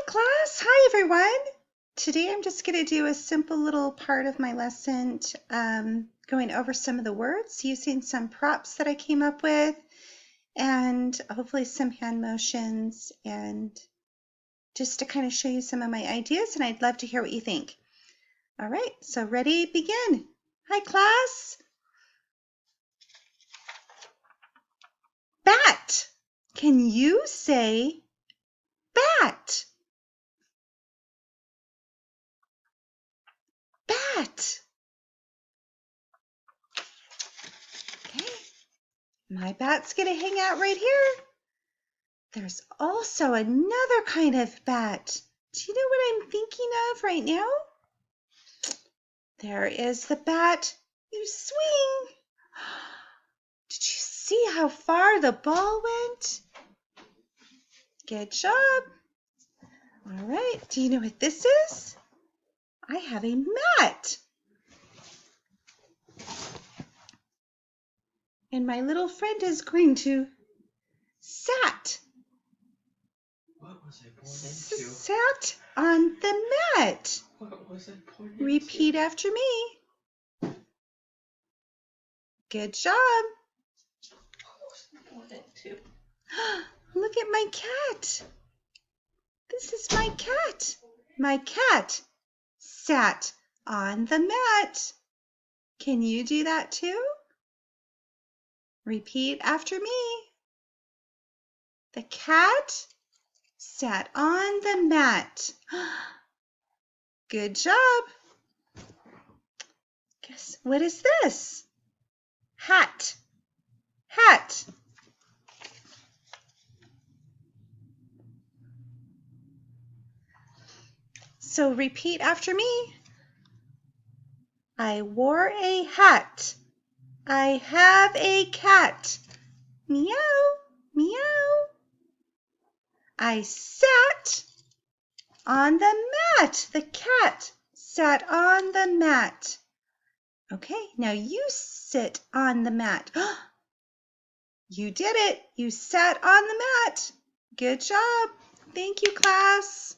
class. Hi, everyone. Today I'm just going to do a simple little part of my lesson, going over some of the words, using some props that I came up with, and hopefully some hand motions, and just to kind of show you some of my ideas, and I'd love to hear what you think. All right, so ready, begin. Hi, class. Bat. Can you say bat? Bat. Okay, my bat's gonna hang out right here. There's also another kind of bat. Do you know what I'm thinking of right now? There is the bat. You swing. Did you see how far the ball went? Good job. All right, do you know what this is? I have a mat. And my little friend is going to sat. What was I born into? Sat on the mat. What was I born into? Repeat after me. Good job. What was I born into? Look at my cat. This is my cat. My cat sat on the mat. Can you do that too? Repeat after me. The cat sat on the mat. Good job. Guess what is this? Hat. Hat. So repeat after me. I wore a hat. I have a cat. Meow, meow. I sat on the mat. The cat sat on the mat. Okay, now you sit on the mat. You did it. You sat on the mat. Good job. Thank you, class.